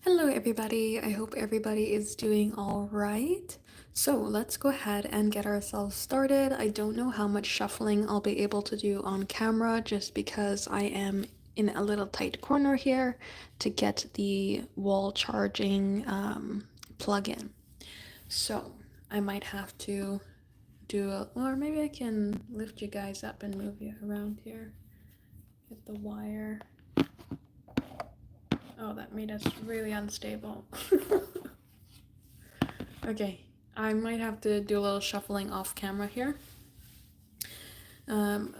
Hello everybody, I hope everybody is doing all right. So let's go ahead and get ourselves started. I don't know how much shuffling I'll be able to do on camera just because I am in a little tight corner here to get the wall charging plug-in. So I might have to or maybe I can lift you guys up and move you around here. Get the wire. Oh, that made us really unstable. Okay, I might have to do a little shuffling off camera here. Um,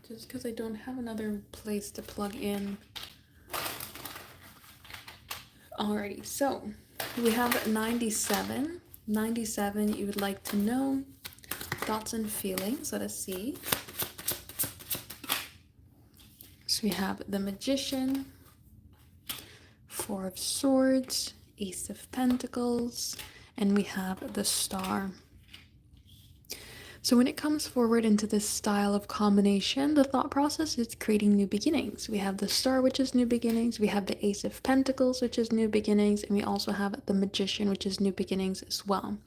just because I don't have another place to plug in. Alrighty, so we have 97. 97, you would like to know thoughts and feelings. Let us see. So we have the Magician, Four of Swords, Ace of Pentacles, and we have the Star. So when it comes forward into this style of combination, the thought process is creating new beginnings. We have the Star, which is new beginnings. We have the Ace of Pentacles, which is new beginnings. And we also have the Magician, which is new beginnings as well.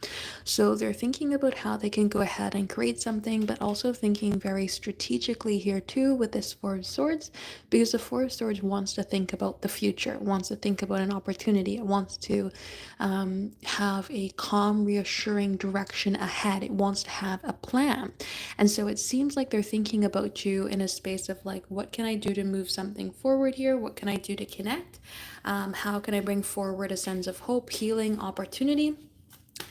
So they're thinking about how they can go ahead and create something, but also thinking very strategically here too with this Four of Swords, because the Four of Swords wants to think about the future, wants to think about an opportunity. It wants to have a calm, reassuring direction ahead. It wants to have a plan. And so it seems like they're thinking about you in a space of like, what can I do to move something forward here? What can I do to connect? How can I bring forward a sense of hope, healing, opportunity?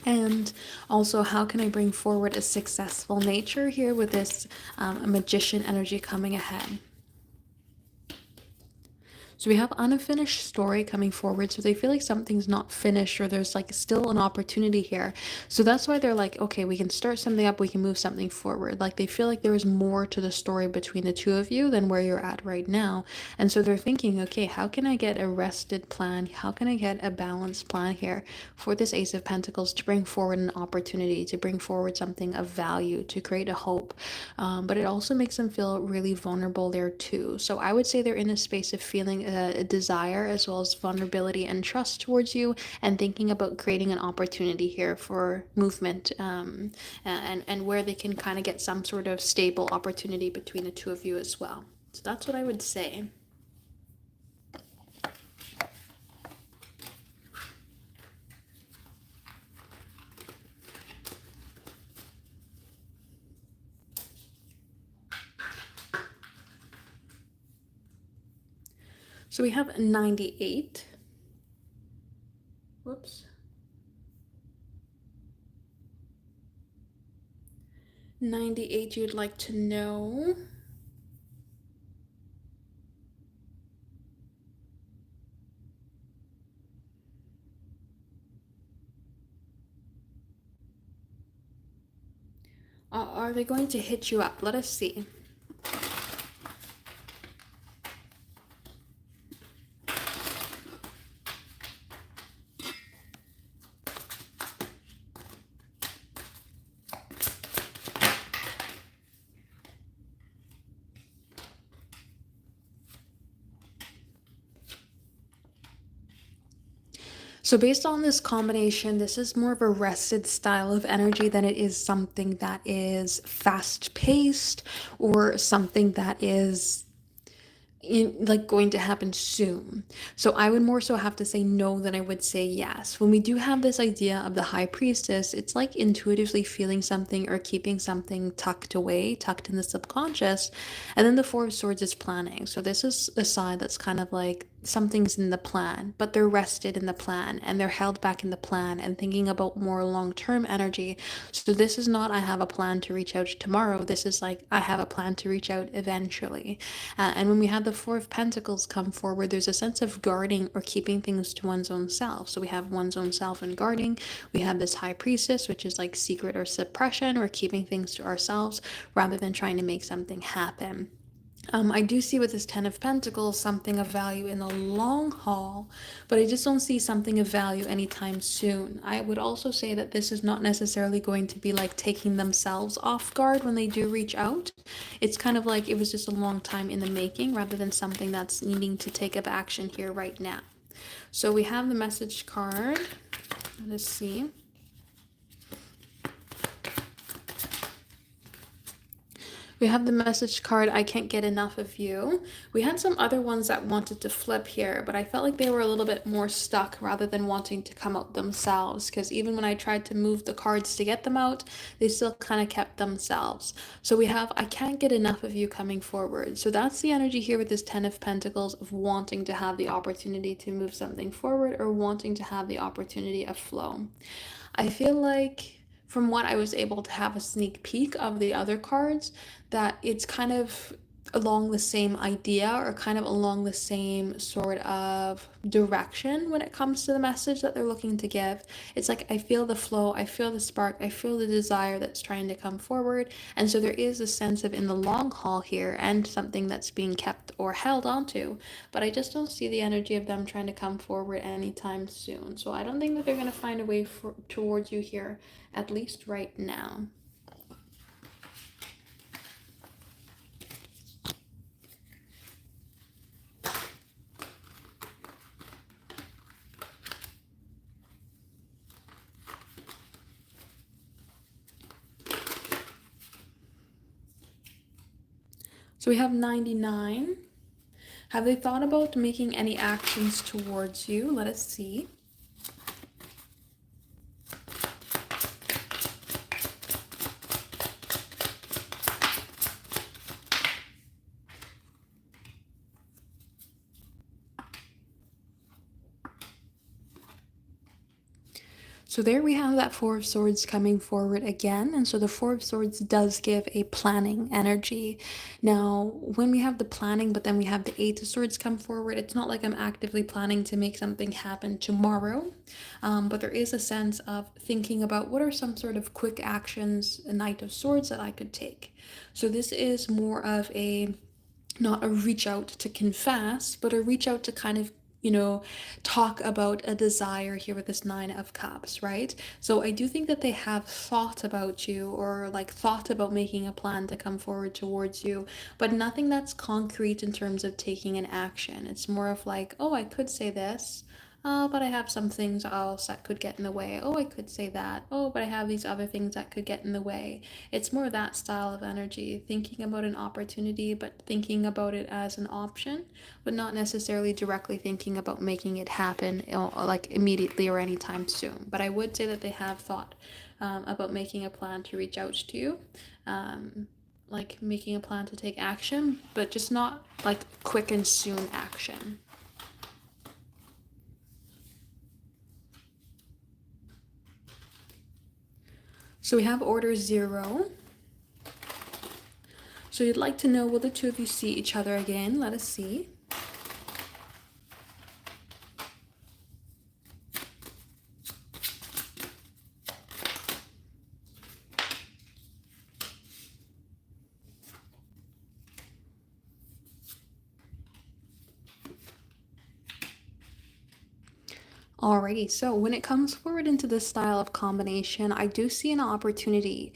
And also, how can I bring forward a successful nature here with this magician energy coming ahead? So we have unfinished story coming forward. So they feel like something's not finished or there's like still an opportunity here. So that's why they're like, okay, we can start something up, we can move something forward. Like they feel like there is more to the story between the two of you than where you're at right now. And so they're thinking, okay, how can I get a rested plan? How can I get a balanced plan here for this Ace of Pentacles to bring forward an opportunity, to bring forward something of value, to create a hope. But it also makes them feel really vulnerable there too. So I would say they're in a space of feeling a desire as well as vulnerability and trust towards you, and thinking about creating an opportunity here for movement, and where they can kind of get some sort of stable opportunity between the two of you as well. So that's what I would say. So we have 98. Whoops. 98, you'd like to know. Are they going to hit you up? Let us see. So based on this combination, this is more of a rested style of energy than it is something that is fast paced or something that is like going to happen soon. So I would more so have to say no than I would say yes. When we do have this idea of the high priestess, it's like intuitively feeling something or keeping something tucked away, tucked in the subconscious. And then the Four of Swords is planning. So this is a side that's kind of like something's in the plan, but they're rested in the plan and they're held back in the plan and thinking about more long-term energy. So this is not, I have a plan to reach out tomorrow. This is like, I have a plan to reach out eventually. And when we have the Four of Pentacles come forward, there's a sense of guarding or keeping things to one's own self. So we have one's own self and guarding. We have this High Priestess, which is like secret or suppression or keeping things to ourselves rather than trying to make something happen. I do see with this Ten of Pentacles something of value in the long haul, but I just don't see something of value anytime soon. I would also say that this is not necessarily going to be like taking themselves off guard when they do reach out. It's kind of like it was just a long time in the making rather than something that's needing to take up action here right now. So we have the message card. Let's see. We have the message card, I can't get enough of you. We had some other ones that wanted to flip here, but I felt like they were a little bit more stuck rather than wanting to come out themselves, because even when I tried to move the cards to get them out, they still kind of kept themselves. So we have, I can't get enough of you coming forward. So that's the energy here with this Ten of Pentacles of wanting to have the opportunity to move something forward or wanting to have the opportunity of flow. I feel like from what I was able to have a sneak peek of the other cards, that it's kind of along the same idea or kind of along the same sort of direction when it comes to the message that they're looking to give. It's like I feel the flow, I feel the spark, I feel the desire that's trying to come forward. And so there is a sense of in the long haul here and something that's being kept or held onto. But I just don't see the energy of them trying to come forward anytime soon. So I don't think that they're going to find a way towards you here, at least right now. So we have 99. Have they thought about making any actions towards you? Let us see. So there we have that Four of Swords coming forward again. And so the Four of Swords does give a planning energy. Now, when we have the planning, but then we have the Eight of Swords come forward, it's not like I'm actively planning to make something happen tomorrow. But there is a sense of thinking about what are some sort of quick actions, a Knight of Swords that I could take. So this is more of a, not a reach out to confess, but a reach out to kind of talk about a desire here with this Nine of Cups, right? So I do think that they have thought about you or like thought about making a plan to come forward towards you, but nothing that's concrete in terms of taking an action. It's more of like, oh, I could say this. Oh, but I have some things else that could get in the way. Oh, I could say that. Oh, but I have these other things that could get in the way. It's more that style of energy, thinking about an opportunity, but thinking about it as an option, but not necessarily directly thinking about making it happen like immediately or anytime soon. But I would say that they have thought about making a plan to reach out to you. Like making a plan to take action, but just not like quick and soon action. So we have order 0. So you'd like to know, will the two of you see each other again? Let us see. Alrighty, so when it comes forward into this style of combination, I do see an opportunity.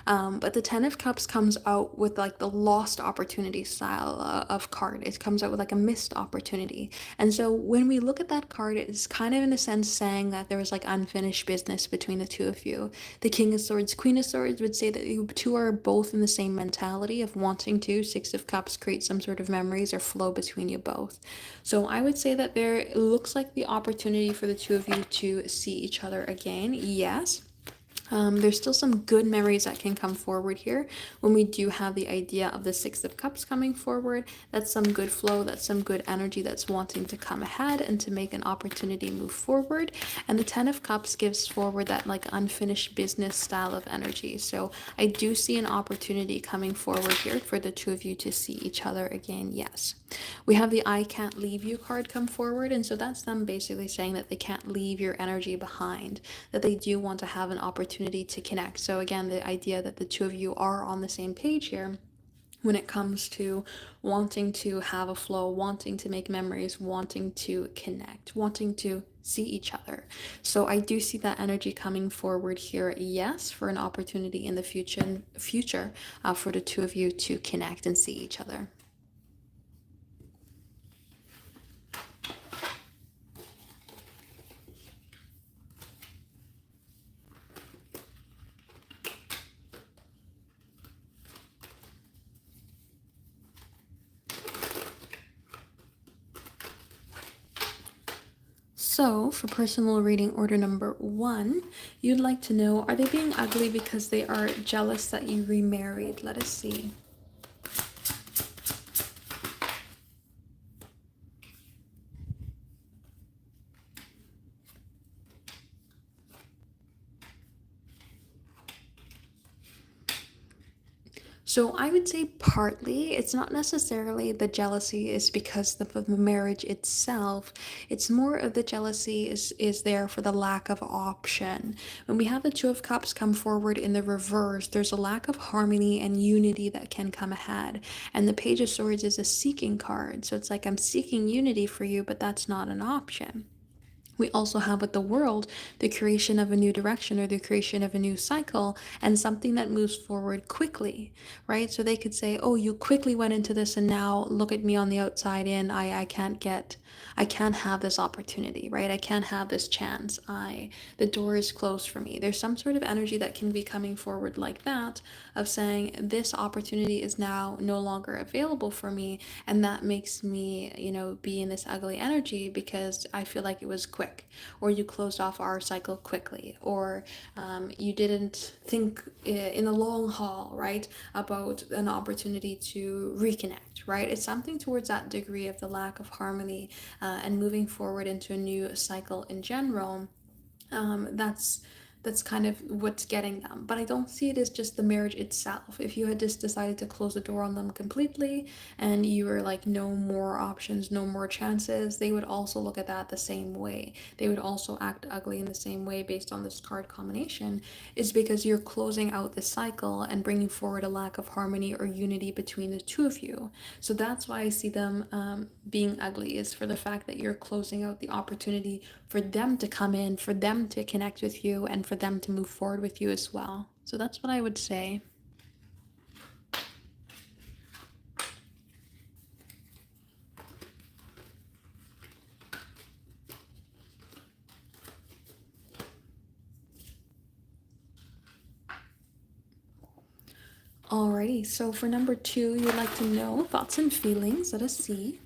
But the Ten of Cups comes out with like the lost opportunity style of card. It comes out with like a missed opportunity. And so when we look at that card, it's kind of in a sense saying that there was like unfinished business between the two of you. The King of Swords, Queen of Swords would say that you two are both in the same mentality of wanting to. Six of Cups create some sort of memories or flow between you both. So I would say that there looks like the opportunity for the two of you to see each other again. Yes. There's still some good memories that can come forward here when we do have the idea of the Six of Cups coming forward. That's some good flow, that's some good energy that's wanting to come ahead and to make an opportunity move forward. And the Ten of Cups gives forward that like unfinished business style of energy. So I do see an opportunity coming forward here for the two of you to see each other again. Yes. We have the I can't leave you card come forward, and so that's them basically saying that they can't leave your energy behind, that they do want to have an opportunity to connect. So again, the idea that the two of you are on the same page here when it comes to wanting to have a flow, wanting to make memories, wanting to connect, wanting to see each other. So I do see that energy coming forward here, yes, for an opportunity in the future for the two of you to connect and see each other. So, for personal reading order number one, you'd like to know, are they being ugly because they are jealous that you remarried? Let us see. So I would say partly, it's not necessarily the jealousy is because of the marriage itself. It's more of the jealousy is there for the lack of option. When we have the Two of Cups come forward in the reverse, there's a lack of harmony and unity that can come ahead. And the Page of Swords is a seeking card. So it's like I'm seeking unity for you, but that's not an option. We also have with the world the creation of a new direction or the creation of a new cycle and something that moves forward quickly, right? So they could say, oh, you quickly went into this and now look at me on the outside in. I can't have this opportunity, right? I can't have this chance. The door is closed for me. There's some sort of energy that can be coming forward like that of saying this opportunity is now no longer available for me. And that makes me, be in this ugly energy because I feel like it was quick, or you closed off our cycle quickly, or you didn't think in the long haul, right, about an opportunity to reconnect, right? It's something towards that degree of the lack of harmony and moving forward into a new cycle in general. That's kind of what's getting them. But I don't see it as just the marriage itself. If you had just decided to close the door on them completely and you were like, no more options, no more chances, they would also look at that the same way. They would also act ugly in the same way based on this card combination, is because you're closing out the cycle and bringing forward a lack of harmony or unity between the two of you. So that's why I see them being ugly, is for the fact that you're closing out the opportunity for them to come in, for them to connect with you, and for them to move forward with you as well. So that's what I would say. Alrighty, so for number two, you'd like to know thoughts and feelings. Let us see.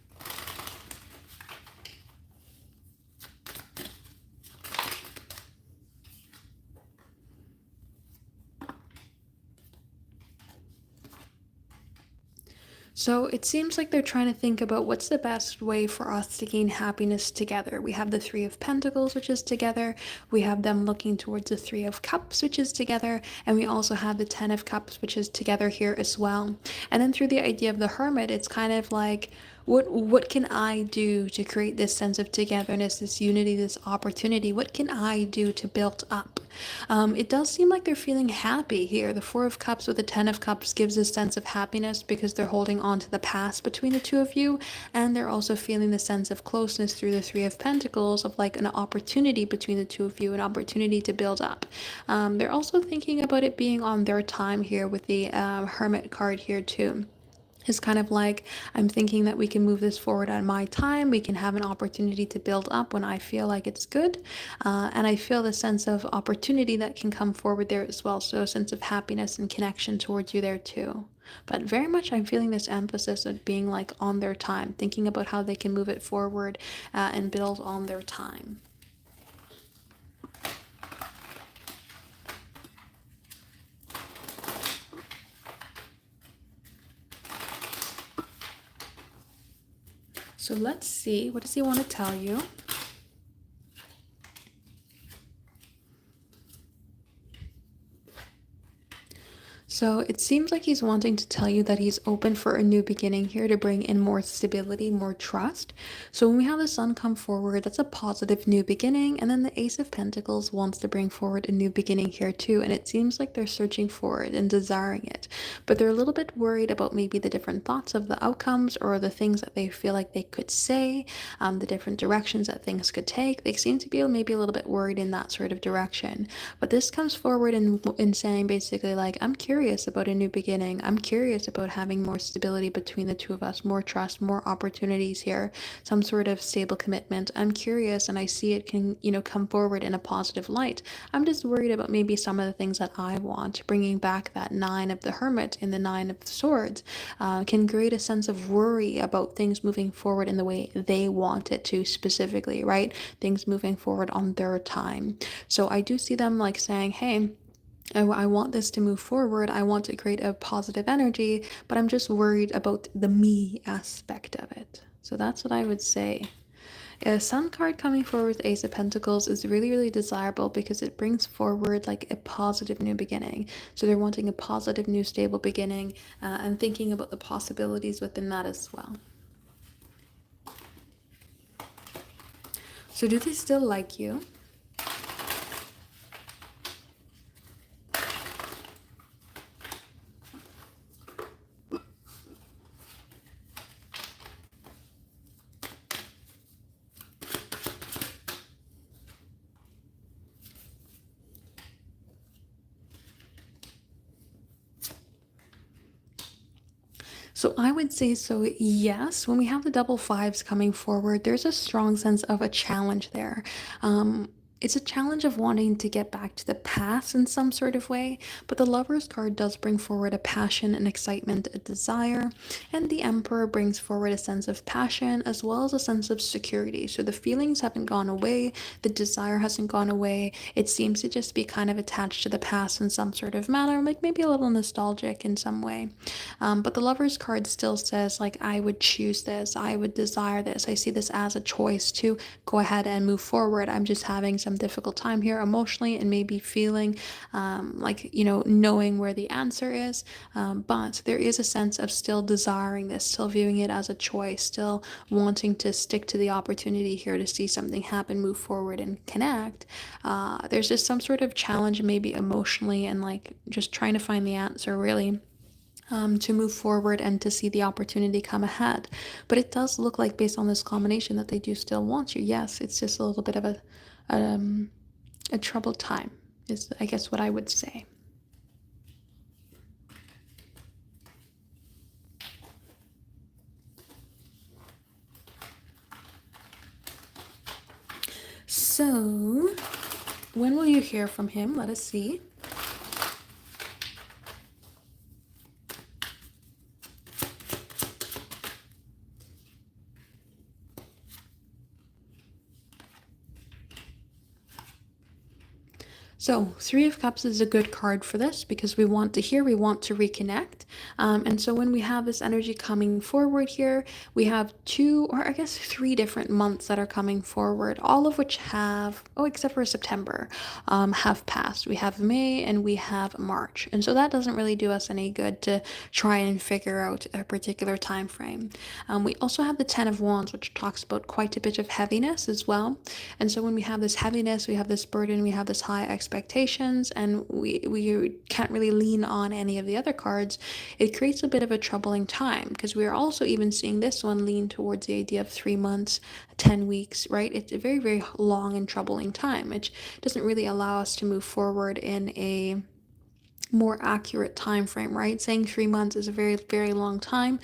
So it seems like they're trying to think about what's the best way for us to gain happiness together. We have the Three of Pentacles, which is together. We have them looking towards the Three of Cups, which is together. And we also have the Ten of Cups, which is together here as well. And then through the idea of the Hermit, it's kind of like, what can I do to create this sense of togetherness, this unity, this opportunity? What can I do to build up? It does seem like they're feeling happy here. The Four of Cups with the Ten of Cups gives a sense of happiness because they're holding on to the past between the two of you, and they're also feeling the sense of closeness through the Three of Pentacles of like an opportunity between the two of you, an opportunity to build up. They're also thinking about it being on their time here with the Hermit card here too. It's kind of like, I'm thinking that we can move this forward at my time. We can have an opportunity to build up when I feel like it's good. And I feel the sense of opportunity that can come forward there as well. So a sense of happiness and connection towards you there too. But very much I'm feeling this emphasis of being like on their time, thinking about how they can move it forward and build on their time. So let's see, what does he want to tell you? So it seems like he's wanting to tell you that he's open for a new beginning here to bring in more stability, more trust. So when we have the Sun come forward, that's a positive new beginning. And then the Ace of Pentacles wants to bring forward a new beginning here too. And it seems like they're searching for it and desiring it. But they're a little bit worried about maybe the different thoughts of the outcomes or the things that they feel like they could say, the different directions that things could take. They seem to be maybe a little bit worried in that sort of direction. But this comes forward in saying basically like, I'm curious curious about a new beginning. I'm curious about having more stability between the two of us, more trust, more opportunities here, some sort of stable commitment. I'm curious and I see it can, come forward in a positive light. I'm just worried about maybe some of the things that I want. Bringing back that nine of the hermit in the nine of swords can create a sense of worry about things moving forward in the way they want it to specifically, right? Things moving forward on their time. So I do see them like saying, hey, I want this to move forward. I want to create a positive energy, but I'm just worried about the me aspect of it. So that's what I would say. A Sun card coming forward with Ace of Pentacles is really, really desirable because it brings forward like a positive new beginning. So they're wanting a positive new stable beginning and thinking about the possibilities within that as well. So do they still like you? So I would say so, yes. When we have the double fives coming forward, there's a strong sense of a challenge there. It's a challenge of wanting to get back to the past in some sort of way, but the Lover's card does bring forward a passion, an excitement, a desire, and the Emperor brings forward a sense of passion as well as a sense of security. So the feelings haven't gone away, the desire hasn't gone away. It seems to just be kind of attached to the past in some sort of manner, like maybe a little nostalgic in some way. But the Lover's card still says, like, I would choose this, I would desire this, I see this as a choice to go ahead and move forward. I'm just having some difficult time here emotionally and maybe feeling like, knowing where the answer is. But there is a sense of still desiring this, still viewing it as a choice, still wanting to stick to the opportunity here to see something happen, move forward, and connect. There's just some sort of challenge, maybe emotionally, and like just trying to find the answer, really. To move forward and to see the opportunity come ahead. But it does look like, based on this combination, that they do still want you. Yes, it's just a little bit of a troubled time, is I guess what I would say. So, when will you hear from him? Let us see. So, Three of Cups is a good card for this because we want to hear, we want to reconnect. And so, when we have this energy coming forward here, we have two, or I guess three different months that are coming forward, all of which have, oh, except for September, have passed. We have May and we have March. And so, that doesn't really do us any good to try and figure out a particular time frame. We also have the Ten of Wands, which talks about quite a bit of heaviness as well. And so, when we have this heaviness, we have this burden, we have this high expectations, and we can't really lean on any of the other cards, it creates a bit of a troubling time because we are also even seeing this one lean towards the idea of 3 months, 10 weeks, right? It's a very, very long and troubling time, which doesn't really allow us to move forward in a more accurate time frame, right? Saying 3 months is a very, very long time,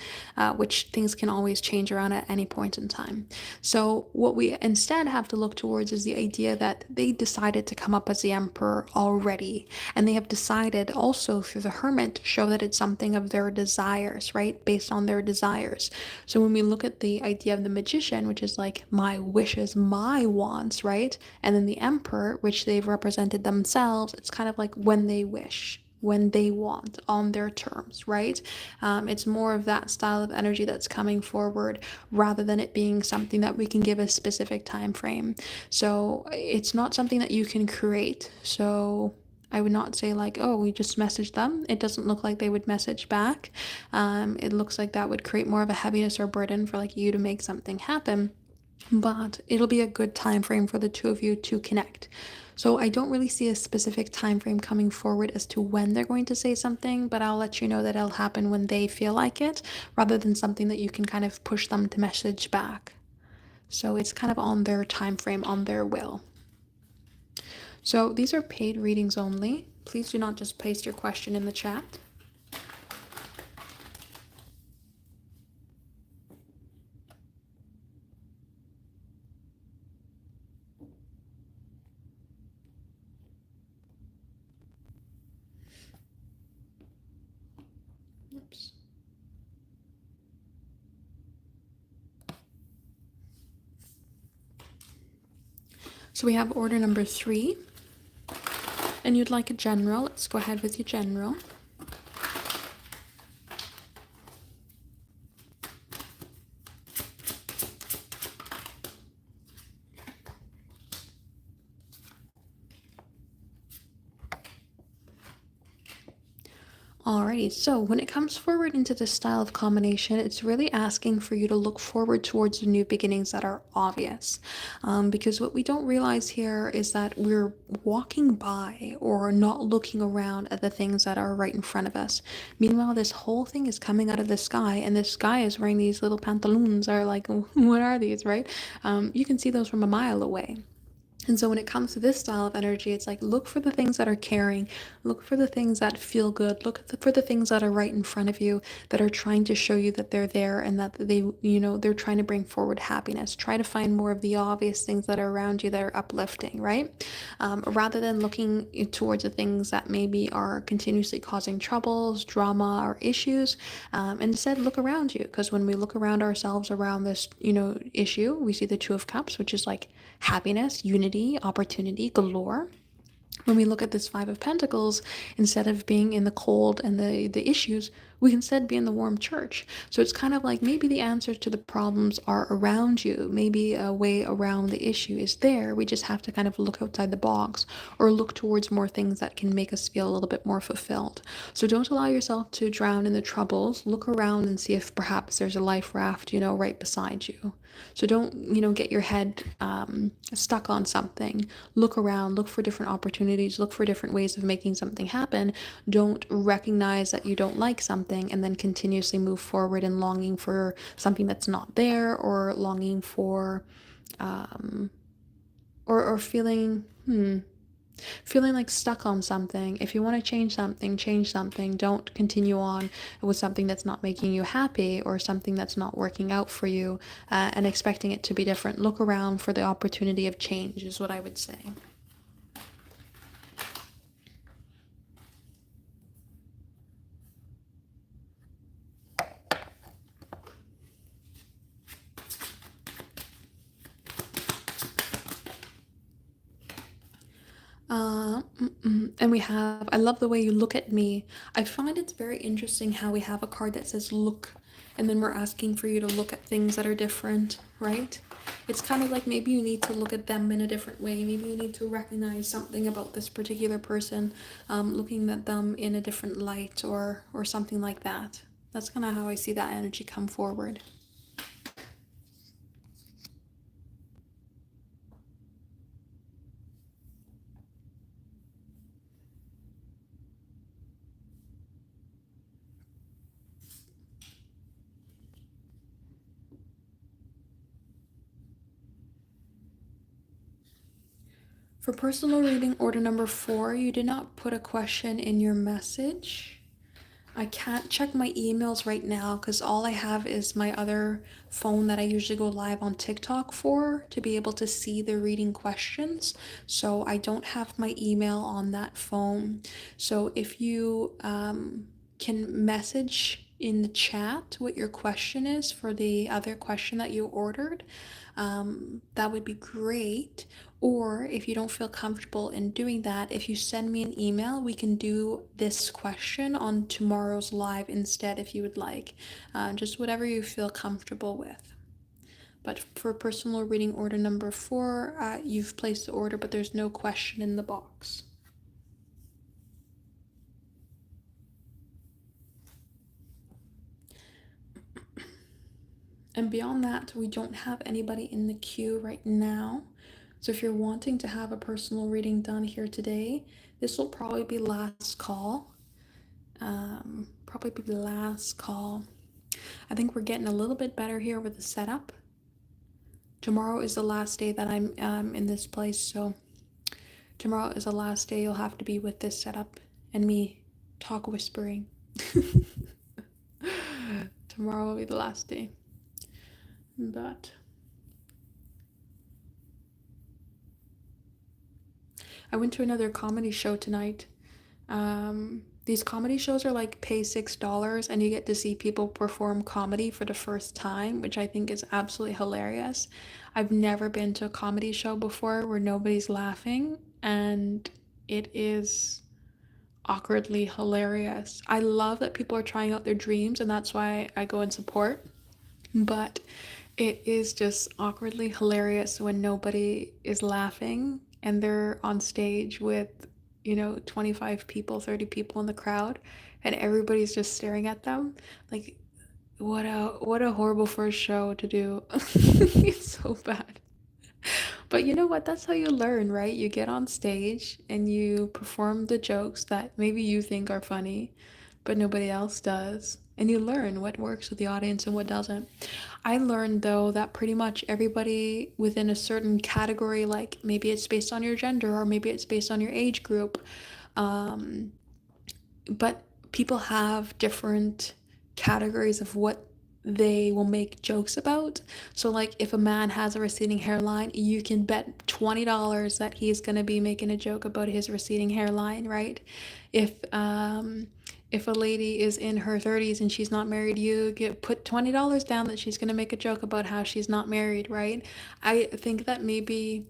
which things can always change around at any point in time. So what we instead have to look towards is the idea that they decided to come up as the Emperor already, and they have decided also through the Hermit to show that it's something of their desires, right? Based on their desires. So when we look at the idea of the Magician, which is like my wishes, my wants, right? And then the Emperor, which they've represented themselves, it's kind of like when they wish, when they want, on their terms, right? It's more of that style of energy that's coming forward rather than it being something that we can give a specific time frame. So it's not something that you can create. So I would not say like, oh, we just message them. It doesn't look like they would message back. It looks like that would create more of a heaviness or burden for like you to make something happen, but it'll be a good time frame for the two of you to connect. So I don't really see a specific time frame coming forward as to when they're going to say something, but I'll let you know that it'll happen when they feel like it, rather than something that you can kind of push them to message back. So it's kind of on their time frame, on their will. So these are paid readings only. Please do not just paste your question in the chat. So we have order number 3, and you'd like a general. Let's go ahead with your general. Alrighty, so when it comes forward into this style of combination, it's really asking for you to look forward towards the new beginnings that are obvious. Because what we don't realize here is that we're walking by or not looking around at the things that are right in front of us. Meanwhile, this whole thing is coming out of the sky, and this guy is wearing these little pantaloons are like, what are these, right? You can see those from a mile away. And so when it comes to this style of energy, it's like look for the things that are caring, look for the things that feel good, for the things that are right in front of you that are trying to show you that they're there and that they're trying to bring forward happiness. Try to find more of the obvious things that are around you that are uplifting, right? Rather than looking towards the things that maybe are continuously causing troubles, drama, or issues. Instead, look around you, because when we look around ourselves around this, issue, we see the Two of Cups, which is like happiness, unity, opportunity galore. When we look at this Five of Pentacles, instead of being in the cold and the issues, we can instead be in the warm church. So it's kind of like maybe the answers to the problems are around you. Maybe a way around the issue is there. We just have to kind of look outside the box or look towards more things that can make us feel a little bit more fulfilled. So don't allow yourself to drown in the troubles. Look around and see if perhaps there's a life raft, right beside you. So don't, get your head stuck on something. Look around, look for different opportunities, look for different ways of making something happen. Don't recognize that you don't like something and then continuously move forward in longing for something that's not there, or longing for, or feeling like stuck on something. If you want to change something, change something. Don't continue on with something that's not making you happy or something that's not working out for you, and expecting it to be different. Look around for the opportunity of change, is what I would say. And we have, I love the way you look at me. I find it's very interesting how we have a card that says look, and then we're asking for you to look at things that are different, right? It's kind of like maybe you need to look at them in a different way. Maybe you need to recognize something about this particular person, looking at them in a different light, or something like that. That's kind of how I see that energy come forward. For personal reading order number 4, you did not put a question in your message. I can't check my emails right now because all I have is my other phone that I usually go live on TikTok for to be able to see the reading questions. So I don't have my email on that phone. So if you can message in the chat what your question is for the other question that you ordered, that would be great. Or if you don't feel comfortable in doing that, if you send me an email, we can do this question on tomorrow's live instead if you would like. Just whatever you feel comfortable with. But for personal reading order number 4, you've placed the order, but there's no question in the box. And beyond that, we don't have anybody in the queue right now. So if you're wanting to have a personal reading done here today, this will probably be last call. Probably be the last call. I think we're getting a little bit better here with the setup. Tomorrow is the last day that I'm in this place, so tomorrow is the last day you'll have to be with this setup and me talk whispering. Tomorrow will be the last day. But I went to another comedy show tonight. These comedy shows are like pay $6 and you get to see people perform comedy for the first time, which I think is absolutely hilarious. I've never been to a comedy show before where nobody's laughing, and it is awkwardly hilarious. I love that people are trying out their dreams, and that's why I go and support. But it is just awkwardly hilarious when nobody is laughing and they're on stage with, 25 people, 30 people in the crowd, and everybody's just staring at them. Like, what a horrible first show to do. It's so bad. But you know what? That's how you learn, right? You get on stage and you perform the jokes that maybe you think are funny, but nobody else does. And you learn what works with the audience and what doesn't. I learned though that pretty much everybody within a certain category, like maybe it's based on your gender or maybe it's based on your age group, um, but people have different categories of what they will make jokes about. So, like, if a man has a receding hairline, you can bet $20 that he's going to be making a joke about his receding hairline, right? If a lady is in her 30s and she's not married, you get put $20 down that she's going to make a joke about how she's not married, right? I think that maybe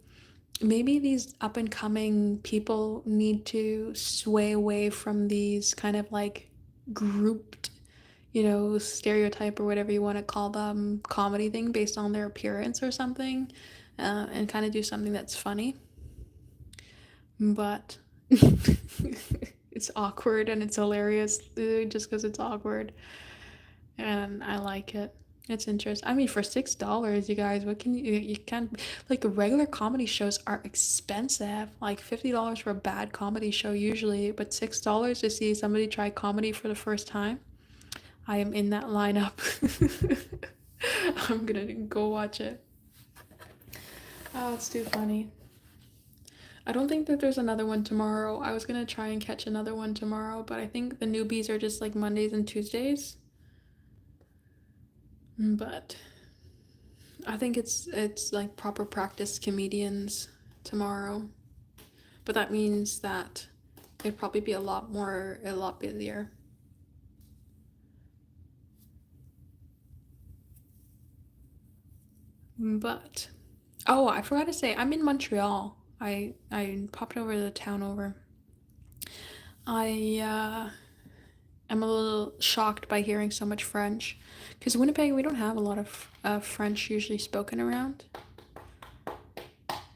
these up and coming people need to sway away from these kind of like grouped, stereotype or whatever you want to call them, comedy thing based on their appearance or something, and kind of do something that's funny. But it's awkward and it's hilarious just because it's awkward, and I like it. It's interesting. I mean, for $6, you guys, what can you can't, like, the regular comedy shows are expensive. Like $50 for a bad comedy show usually, but $6 to see somebody try comedy for the first time. I am in that lineup. I'm gonna go watch it. Oh, it's too funny. I don't think that there's another one tomorrow. I was gonna try and catch another one tomorrow, but I think the newbies are just like Mondays and Tuesdays. But I think it's like proper practice comedians tomorrow. But that means that it'd probably be a lot busier. But oh, I forgot to say I'm in Montreal. I popped over to the town over. I am a little shocked by hearing so much French, because Winnipeg we don't have a lot of French usually spoken around.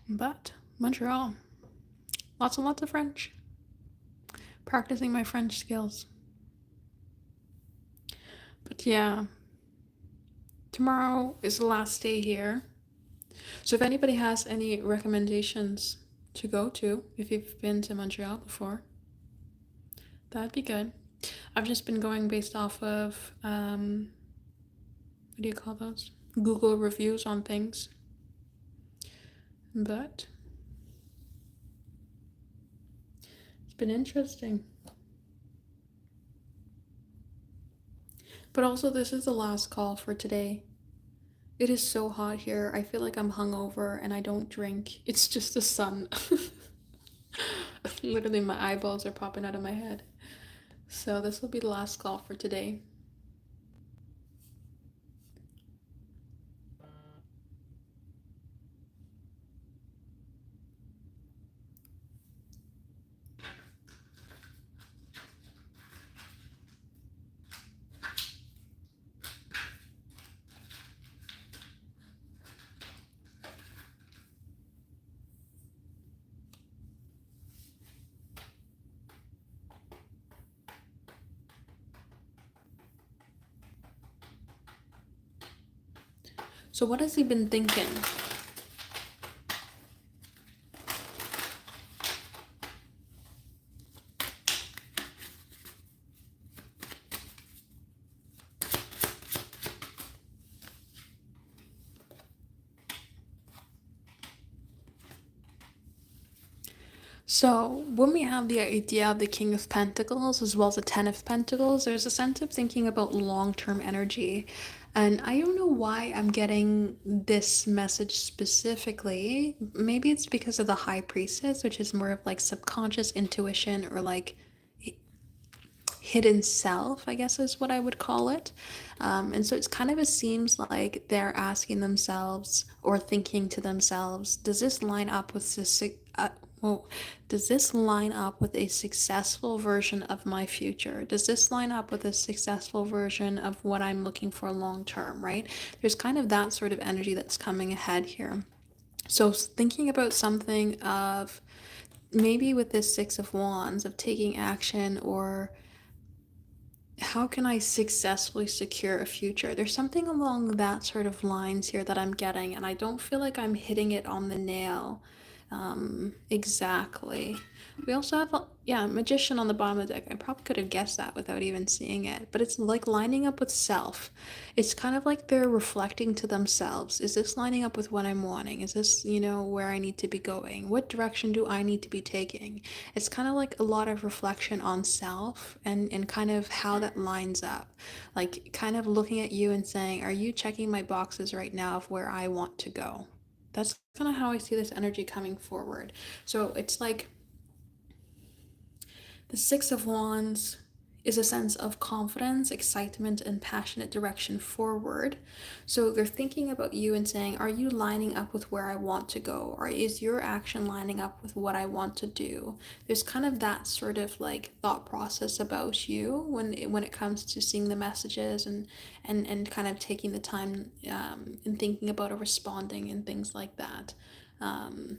But Montreal, lots and lots of French. Practicing my French skills. But yeah, tomorrow is the last day here. So if anybody has any recommendations to go to, if you've been to Montreal before, that'd be good. I've just been going based off of, what do you call those? Google reviews on things. But it's been interesting. But also, this is the last call for today. It is so hot here. I feel like I'm hungover and I don't drink. It's just the sun. Literally, my eyeballs are popping out of my head. So, this will be the last call for today. So, what has he been thinking? So, when we have the idea of the King of Pentacles as well as the Ten of Pentacles, there's a sense of thinking about long term energy. And I don't know why I'm getting this message specifically. Maybe it's because of the High Priestess, which is more of like subconscious intuition or like hidden self, I guess is what I would call it. And so it's kind of, it seems like they're asking themselves or thinking to themselves, does this line up with this? Well, does this line up with a successful version of my future? Does this line up with a successful version of what I'm looking for long term, right? There's kind of that sort of energy that's coming ahead here. So thinking about something of maybe with this Six of Wands of taking action, or how can I successfully secure a future? There's something along that sort of lines here that I'm getting, and I don't feel like I'm hitting it on the nail exactly. We also have, yeah, Magician on the bottom of the deck. I probably could have guessed that without even seeing it, but it's like lining up with self. It's kind of like they're reflecting to themselves. Is this lining up with what I'm wanting? Is this, where I need to be going? What direction do I need to be taking? It's kind of like a lot of reflection on self, and kind of how that lines up. Like kind of looking at you and saying, are you checking my boxes right now of where I want to go? That's kind of how I see this energy coming forward. So it's like the Six of Wands is a sense of confidence, excitement, and passionate direction forward. So they're thinking about you and saying, are you lining up with where I want to go? Or is your action lining up with what I want to do? There's kind of that sort of like thought process about you when it comes to seeing the messages, and kind of taking the time and thinking about it, responding and things like that. Um,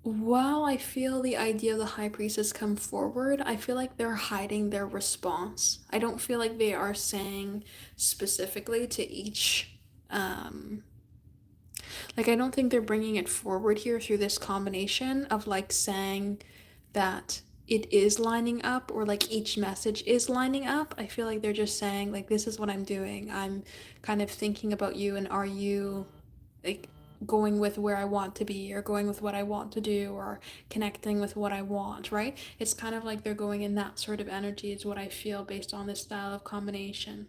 while I feel the idea of the high priestess come forward, I feel like they're hiding their response. I don't feel like they are saying specifically to each, like, I don't think they're bringing it forward here through this combination of like saying that it is lining up, or like each message is lining up. I feel like they're just saying, like, this is what I'm doing. I'm kind of thinking about you, and are you like going with where I want to be, or going with what I want to do, or connecting with what I want, right? It's kind of like they're going in that sort of energy, is what I feel based on this style of combination.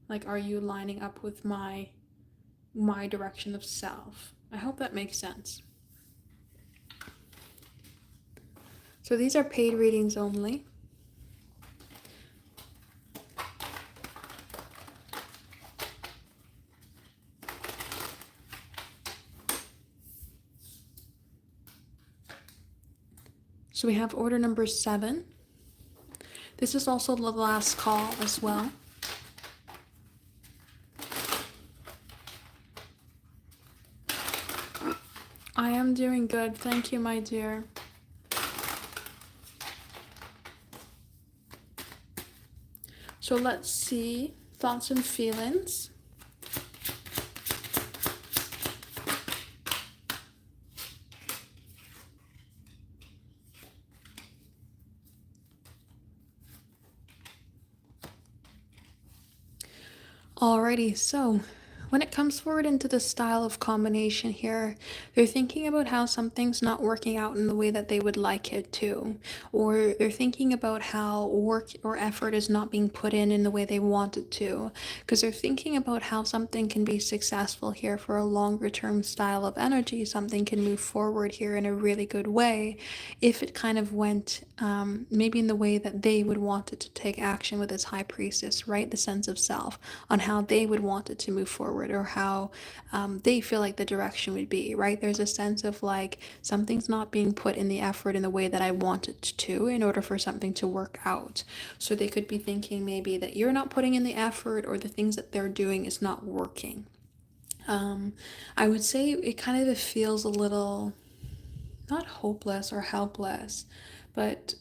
Like, are you lining up with my direction of self? I hope that makes sense. So these are paid readings only. So we have order number 7. This is also the last call as well. I am doing good. Thank you, my dear. So let's see. Thoughts and feelings. Alrighty, so when it comes forward into the style of combination here, they're thinking about how something's not working out in the way that they would like it to, or they're thinking about how work or effort is not being put in the way they want it to, because they're thinking about how something can be successful here for a longer term style of energy. Something can move forward here in a really good way if it kind of went maybe in the way that they would want it to take action with its high priestess, right? The sense of self, on how they would want it to move forward, or how they feel like the direction would be, right? There's a sense of like, something's not being put in the effort in the way that I want it to in order for something to work out. So they could be thinking maybe that you're not putting in the effort, or the things that they're doing is not working. I would say it kind of feels a little, not hopeless or helpless, but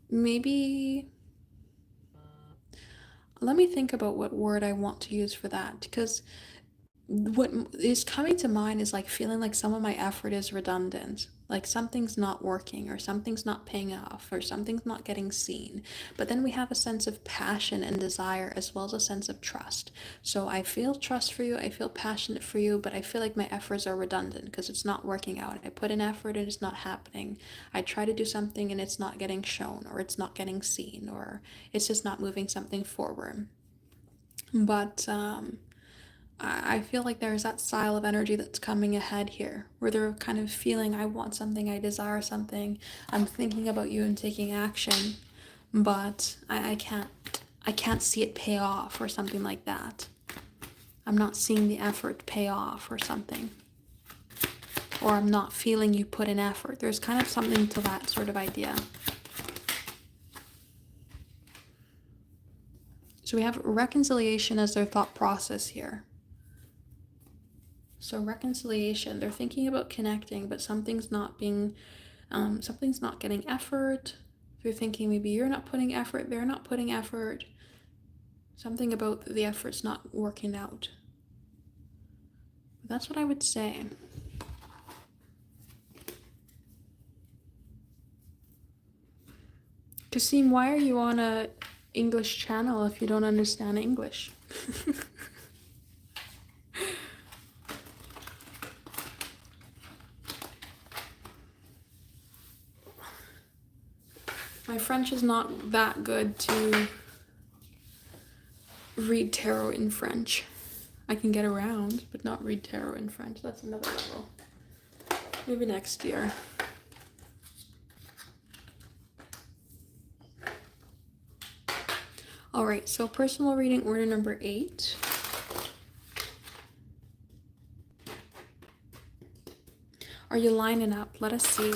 maybe, let me think about what word I want to use for that, because what is coming to mind is like feeling like some of my effort is redundant, like something's not working, or something's not paying off, or something's not getting seen. But then we have a sense of passion and desire, as well as a sense of trust. So I feel trust for you, I feel passionate for you, but I feel like my efforts are redundant because it's not working out. I put in effort and it's not happening. I try to do something and it's not getting shown, or it's not getting seen, or it's just not moving something forward. But I feel like there's that style of energy that's coming ahead here, where they're kind of feeling, I want something, I desire something, I'm thinking about you and taking action, but I can't see it pay off or something like that. I'm not seeing the effort pay off or something. Or I'm not feeling you put in effort. There's kind of something to that sort of idea. So we have reconciliation as their thought process here. So reconciliation, they're thinking about connecting, but something's not getting effort. They're thinking maybe you're not putting effort, they're not putting effort. Something about the effort's not working out. That's what I would say. Kasim, why are you on a English channel if you don't understand English? My French is not that good to read tarot in French. I can get around, but not read tarot in French. That's another level. Maybe next year. All right, so personal reading order number 8. Are you lining up? Let us see.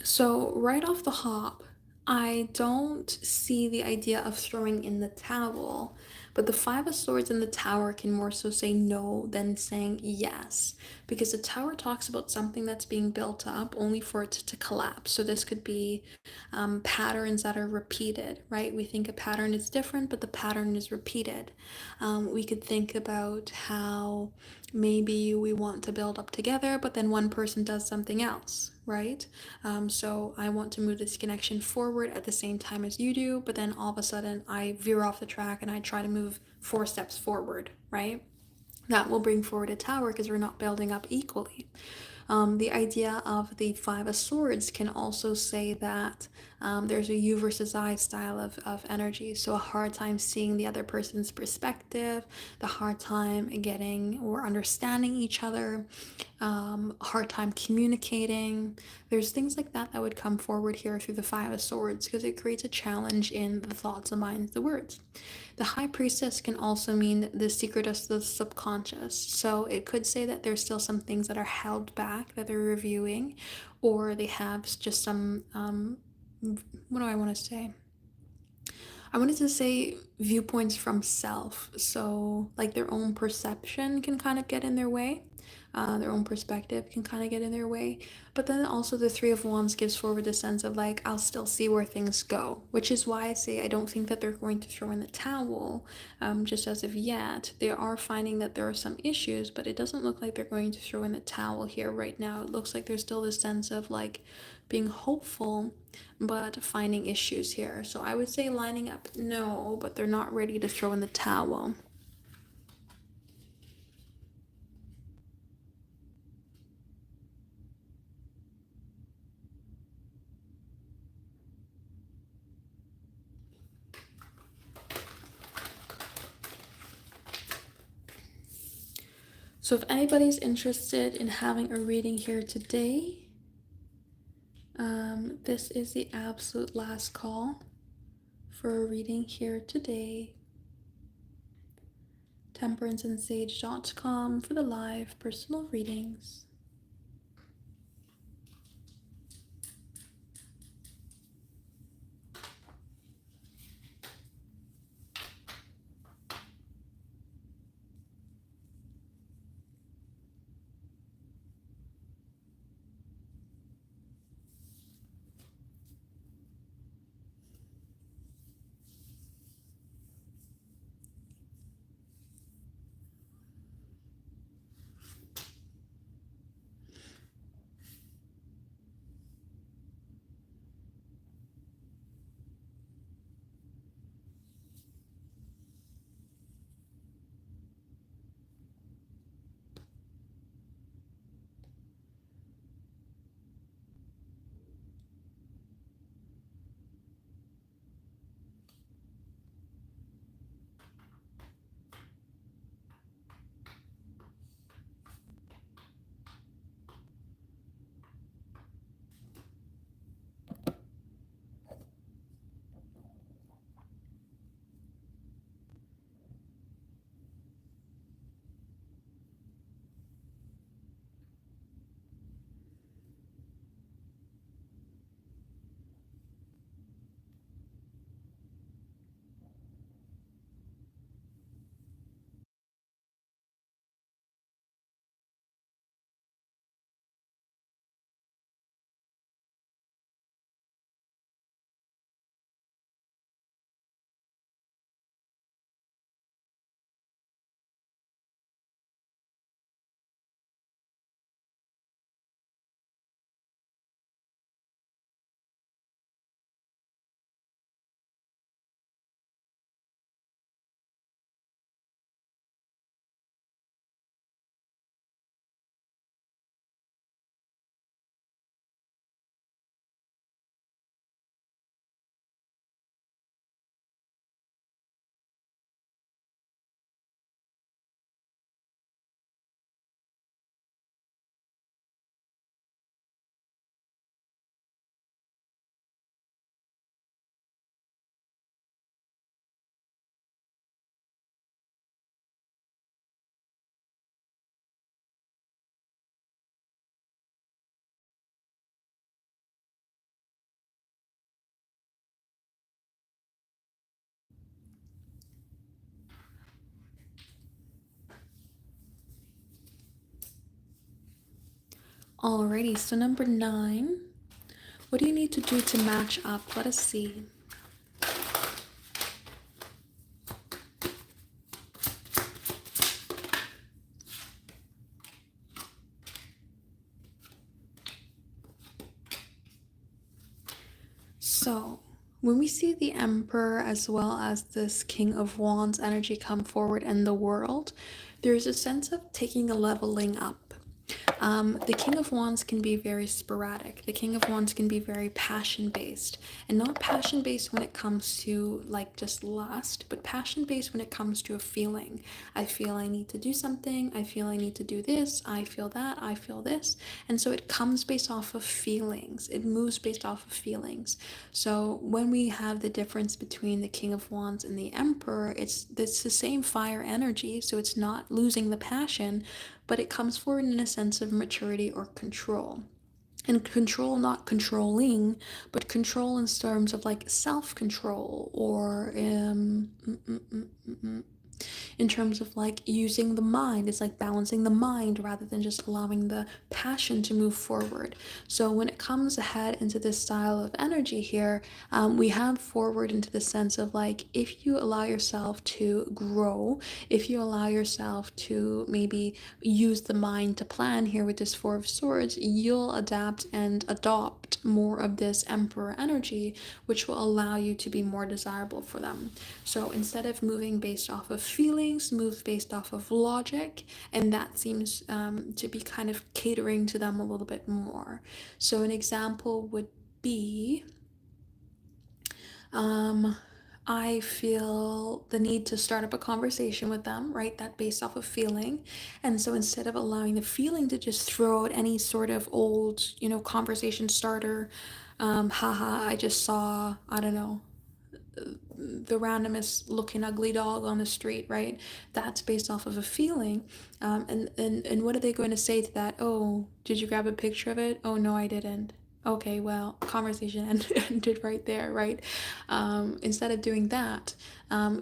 So right off the hop, I don't see the idea of throwing in the towel, but the Five of Swords and the Tower can more so say no than saying yes, because the Tower talks about something that's being built up only for it to collapse. So this could be patterns that are repeated, right? We think a pattern is different, but the pattern is repeated. We could think about how maybe we want to build up together, but then one person does something else, right? So I want to move this connection forward at the same time as you do, but then all of a sudden I veer off the track and I try to move 4 steps forward, right? That will bring forward a tower because we're not building up equally. The idea of the Five of Swords can also say that there's a you versus I style of energy. So a hard time seeing the other person's perspective, the hard time getting or understanding each other, hard time communicating. There's things like that that would come forward here through the Five of Swords because it creates a challenge in the thoughts, the minds, the words. The High Priestess can also mean the secret of the subconscious. So it could say that there's still some things that are held back that they're reviewing, or they have just some, what do I want to say? I wanted to say viewpoints from self. So, like their own perception can kind of get in their way. Their own perspective can kind of get in their way. But then also the Three of Wands gives forward the sense of like, I'll still see where things go, which is why I say I don't think that they're going to throw in the towel just as of yet. They are finding that there are some issues, but it doesn't look like they're going to throw in the towel here right now. It looks like there's still this sense of like being hopeful but finding issues here. So I would say lining up, no, but they're not ready to throw in the towel. So if anybody's interested in having a reading here today, this is the absolute last call for a reading here today. temperanceandsage.com for the live personal readings. Alrighty, so number 9. What do you need to do to match up? Let us see. So, when we see the Emperor as well as this King of Wands energy come forward in the world, there's a sense of taking a leveling up. The King of Wands can be very sporadic. The King of Wands can be very passion based, and not passion based when it comes to like just lust, but passion based when it comes to a feeling. I feel I need to do something. I feel I need to do this. I feel that. I feel this. And so it comes based off of feelings. It moves based off of feelings. So when we have the difference between the King of Wands and the Emperor, it's the same fire energy. So it's not losing the passion, but it comes forward in a sense of maturity or control. And control, not controlling, but control in terms of like self control or in terms of like using the mind. It's like balancing the mind rather than just allowing the passion to move forward. So when it comes ahead into this style of energy here, we have forward into the sense of like if you allow yourself to grow, if you allow yourself to maybe use the mind to plan here with this Four of Swords, you'll adapt and adopt more of this Emperor energy, which will allow you to be more desirable for them. So instead of moving based off of feelings, move based off of logic, and that seems to be kind of catering to them a little bit more. So an example would be I feel the need to start up a conversation with them, right? That based off of feeling. And so instead of allowing the feeling to just throw out any sort of old, conversation starter, haha, I just saw, I don't know, the randomest looking ugly dog on the street, right? That's based off of a feeling. And what are they going to say to that? Oh, did you grab a picture of it? Oh, no, I didn't. Okay, well, conversation ended right there, right? Instead of doing that,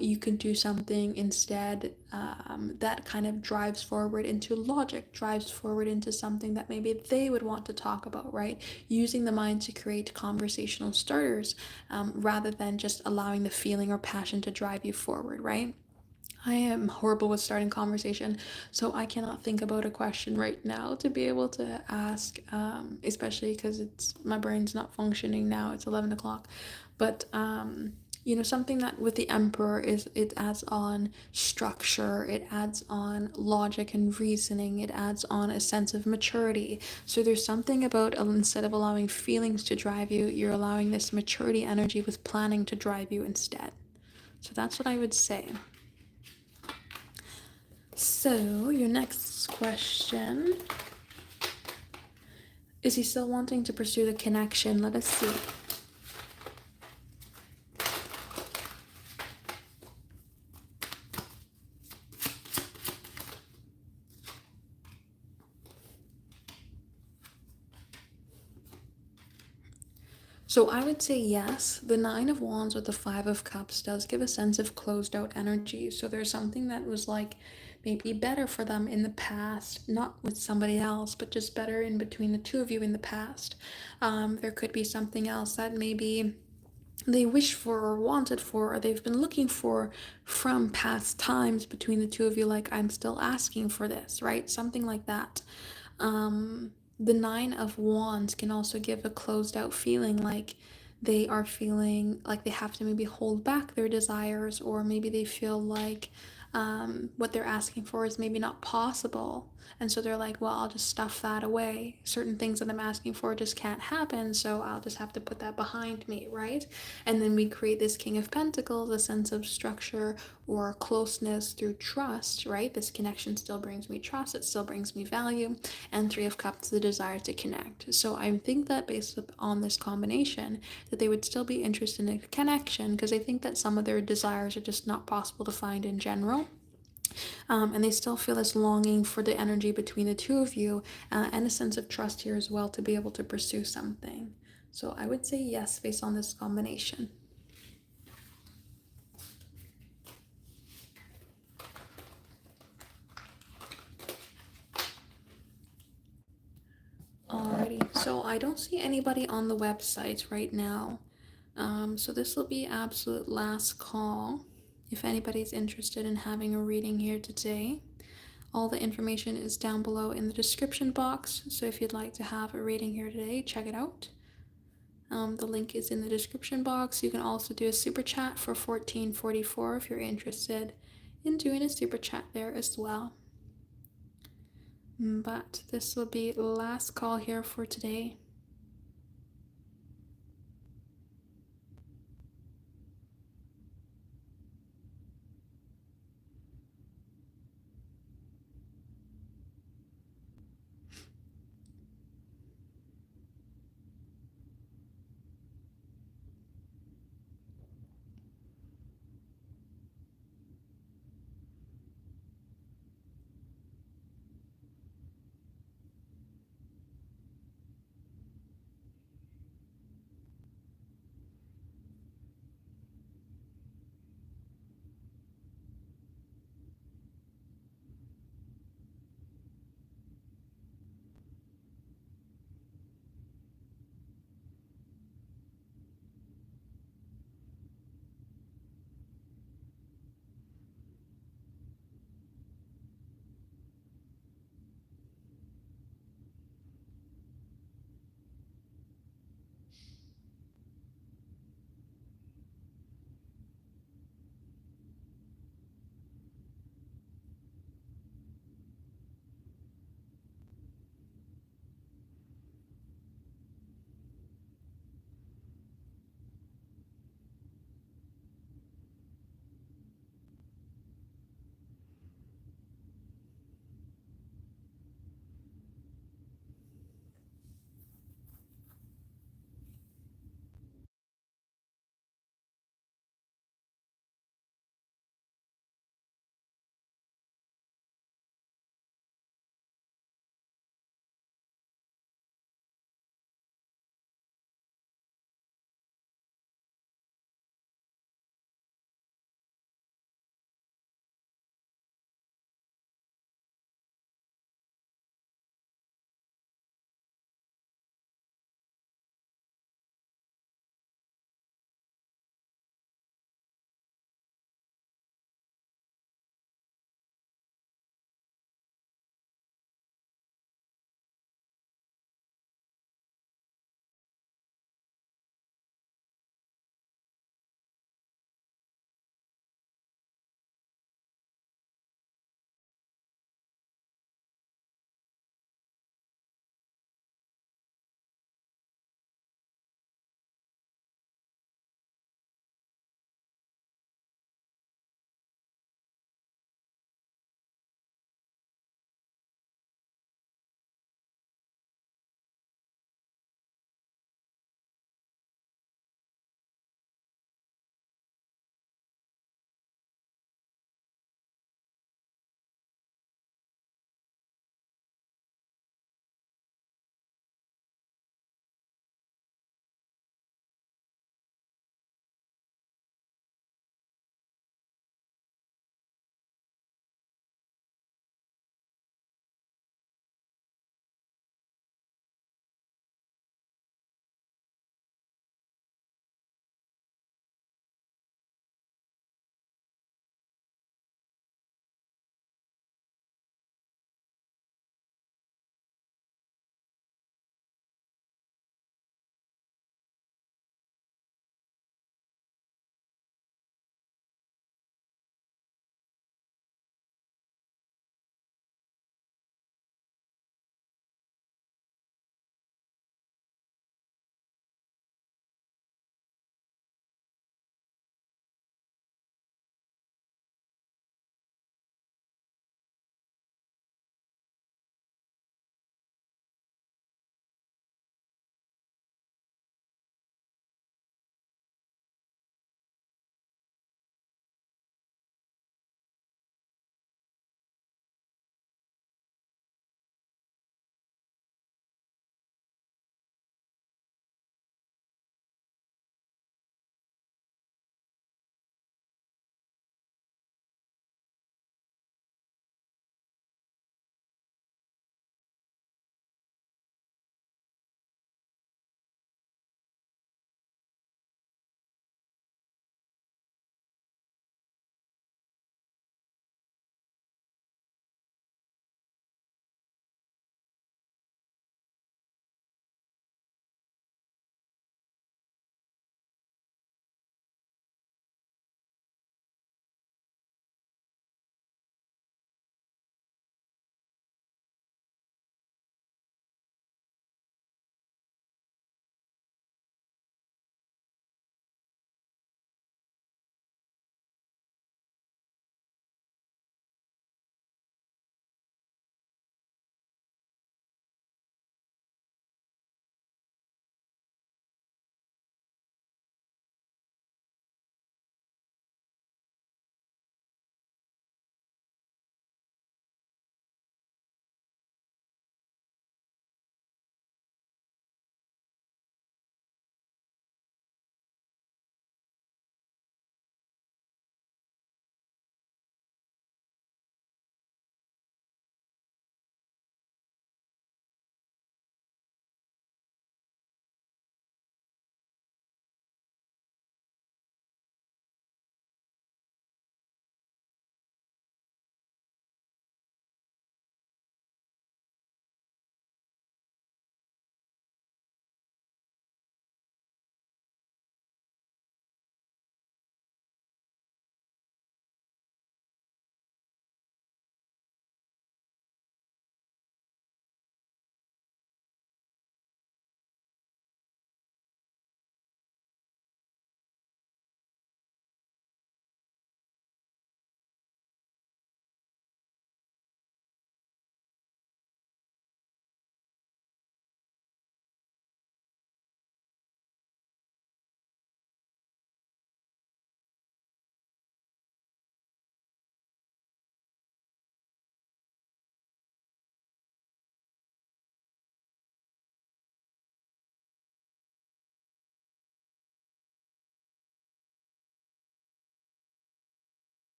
you can do something instead that kind of drives forward into logic, drives forward into something that maybe they would want to talk about, right? Using the mind to create conversational starters rather than just allowing the feeling or passion to drive you forward, right? I am horrible with starting conversation, so I cannot think about a question right now to be able to ask, especially because it's my brain's not functioning now. It's 11 o'clock, but something that with the Emperor is it adds on structure, it adds on logic and reasoning, it adds on a sense of maturity. So there's something about instead of allowing feelings to drive you, you're allowing this maturity energy with planning to drive you instead. So that's what I would say. So, your next question, is he still wanting to pursue the connection? Let us see. So I would say yes. The Nine of Wands with the Five of Cups does give a sense of closed out energy. So there's something that was like maybe better for them in the past, not with somebody else, but just better in between the two of you in the past. There could be something else that maybe they wish for or wanted for or they've been looking for from past times between the two of you, like I'm still asking for this, right? Something like that. The Nine of Wands can also give a closed out feeling, like they are feeling like they have to maybe hold back their desires, or maybe they feel like what they're asking for is maybe not possible. And so they're like, well, I'll just stuff that away. Certain things that I'm asking for just can't happen, so I'll just have to put that behind me, right? And then we create this King of Pentacles, a sense of structure or closeness through trust, right? This connection still brings me trust, it still brings me value. And Three of Cups, the desire to connect. So I think that based on this combination, that they would still be interested in a connection, because I think that some of their desires are just not possible to find in general. And they still feel this longing for the energy between the two of you and a sense of trust here as well to be able to pursue something. So I would say yes based on this combination. So I don't see anybody on the website right now. So this will be absolute last call. If anybody's interested in having a reading here today, all the information is down below in the description box. So if you'd like to have a reading here today, check it out. The link is in the description box. You can also do a super chat for $14.44 if you're interested in doing a super chat there as well. But this will be last call here for today.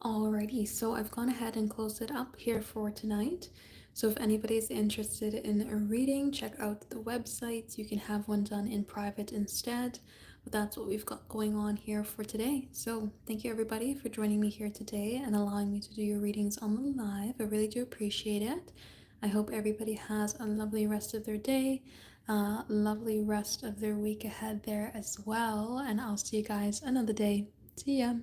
Alrighty, so I've gone ahead and closed it up here for tonight. So if anybody's interested in a reading, check out the website. You can have one done in private instead. But that's what we've got going on here for today. So thank you everybody for joining me here today and allowing me to do your readings on the live. I really do appreciate it. I hope everybody has a lovely rest of their day, lovely rest of their week ahead there as well. And I'll see you guys another day. See ya.